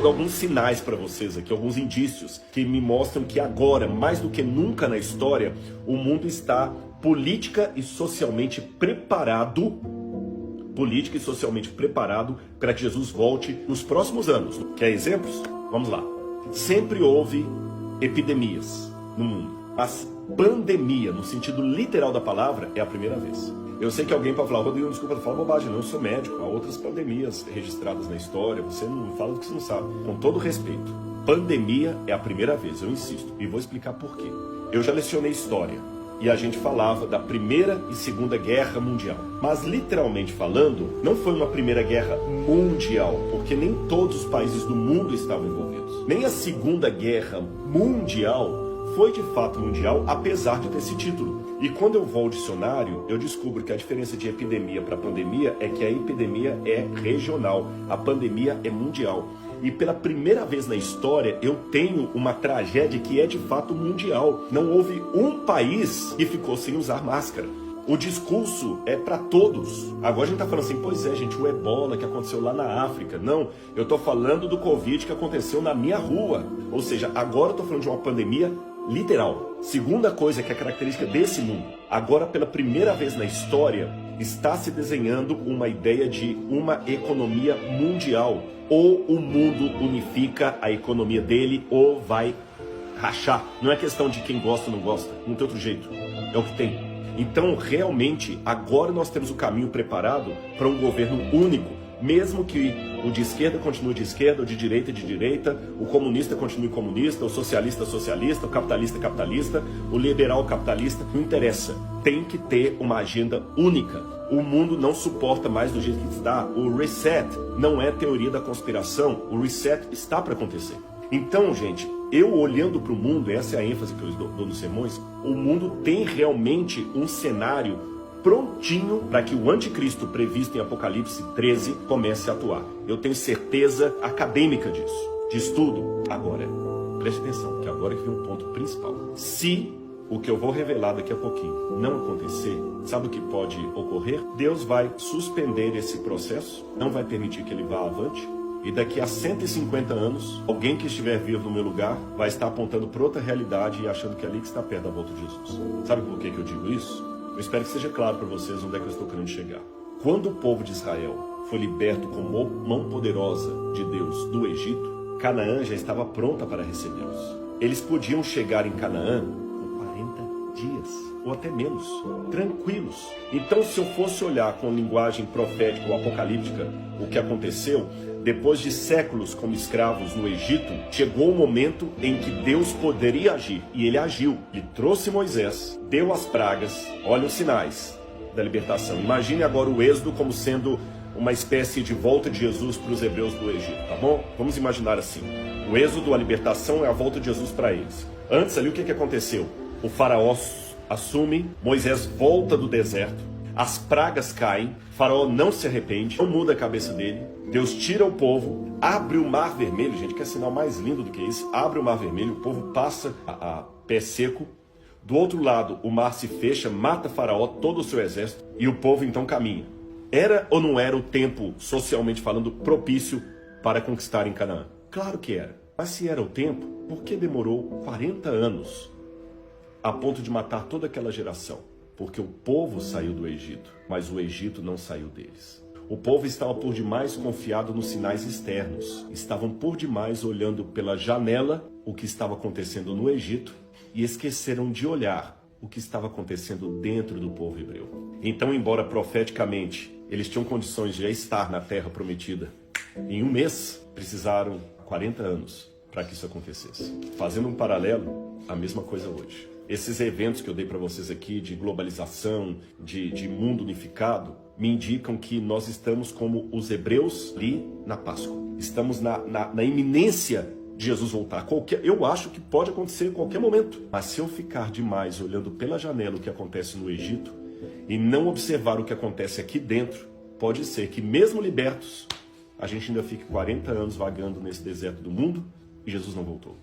dar alguns sinais para vocês aqui, alguns indícios que me mostram que agora, mais do que nunca na história, o mundo está política e socialmente preparado para que Jesus volte nos próximos anos. Quer exemplos? Vamos lá. Sempre houve epidemias no mundo, mas pandemia, no sentido literal da palavra, é a primeira vez. Eu sei que alguém pode falar: Rodrigo, desculpa, não fala bobagem, não, eu sou médico, há outras pandemias registradas na história, você não fala do que você não sabe. Com todo respeito, pandemia é a primeira vez, eu insisto, e vou explicar por quê. Eu já lecionei história, e a gente falava da Primeira e Segunda Guerra Mundial. Mas, literalmente falando, não foi uma Primeira Guerra Mundial, porque nem todos os países do mundo estavam envolvidos. Nem a Segunda Guerra Mundial foi de fato mundial, apesar de ter esse título. E quando eu vou ao dicionário, eu descubro que a diferença de epidemia para pandemia é que a epidemia é regional, a pandemia é mundial. E pela primeira vez na história, eu tenho uma tragédia que é de fato mundial. Não houve um país que ficou sem usar máscara. O discurso é para todos. Agora a gente está falando assim: pois é, gente, o ebola que aconteceu lá na África. Não, eu estou falando do Covid que aconteceu na minha rua. Ou seja, agora eu estou falando de uma pandemia literal. Segunda coisa que é característica desse mundo: agora pela primeira vez na história está se desenhando uma ideia de uma economia mundial. Ou o mundo unifica a economia dele ou vai rachar. Não é questão de quem gosta ou não gosta, não tem outro jeito, é o que tem. Então realmente agora nós temos o caminho preparado para um governo único, mesmo que o de esquerda continue de esquerda, o de direita, o comunista continue comunista, o socialista, o capitalista, o liberal, capitalista, não interessa. Tem que ter uma agenda única. O mundo não suporta mais do jeito que está. O reset não é teoria da conspiração, o reset está para acontecer. Então, gente, eu olhando para o mundo, essa é a ênfase que eu dou nos sermões, o mundo tem realmente um cenário prontinho para que o anticristo previsto em Apocalipse 13 comece a atuar. Eu tenho certeza acadêmica disso, de estudo. Agora, preste atenção, que agora que vem um ponto principal. Se o que eu vou revelar daqui a pouquinho não acontecer, sabe o que pode ocorrer? Deus vai suspender esse processo, não vai permitir que ele vá avante. E daqui a 150 anos, alguém que estiver vivo no meu lugar vai estar apontando para outra realidade e achando que é ali que está perto da volta de Jesus. Sabe por que eu digo isso? Eu espero que seja claro para vocês onde é que eu estou querendo chegar. Quando o povo de Israel foi liberto com mão poderosa de Deus do Egito, Canaã já estava pronta para recebê-los. Eles podiam chegar em Canaã com 40 dias, ou até menos, tranquilos. Então, se eu fosse olhar com linguagem profética ou apocalíptica o que aconteceu, depois de séculos como escravos no Egito, chegou o momento em que Deus poderia agir. E ele agiu. Ele trouxe Moisés, deu as pragas, olha os sinais da libertação. Imagine agora o êxodo como sendo uma espécie de volta de Jesus para os hebreus do Egito, tá bom? Vamos imaginar assim. O êxodo, a libertação, é a volta de Jesus para eles. Antes ali, o que aconteceu? O faraó assume, Moisés volta do deserto, as pragas caem, Faraó não se arrepende, não muda a cabeça dele, Deus tira o povo, abre o mar vermelho, gente, que é sinal mais lindo do que isso, abre o mar vermelho, o povo passa a pé seco, do outro lado o mar se fecha, mata Faraó, todo o seu exército, e o povo então caminha. Era ou não era o tempo, socialmente falando, propício para conquistar em Canaã? Claro que era, mas se era o tempo, por que demorou 40 anos a ponto de matar toda aquela geração? Porque o povo saiu do Egito, mas o Egito não saiu deles. O povo estava por demais confiado nos sinais externos. Estavam por demais olhando pela janela o que estava acontecendo no Egito e esqueceram de olhar o que estava acontecendo dentro do povo hebreu. Então, embora profeticamente eles tinham condições de já estar na terra prometida, em um mês precisaram 40 anos para que isso acontecesse. Fazendo um paralelo, a mesma coisa hoje. Esses eventos que eu dei para vocês aqui, de globalização, de mundo unificado, me indicam que nós estamos como os hebreus ali na Páscoa. Estamos na iminência de Jesus voltar. Eu acho que pode acontecer em qualquer momento. Mas se eu ficar demais olhando pela janela o que acontece no Egito e não observar o que acontece aqui dentro, pode ser que mesmo libertos, a gente ainda fique 40 anos vagando nesse deserto do mundo e Jesus não voltou.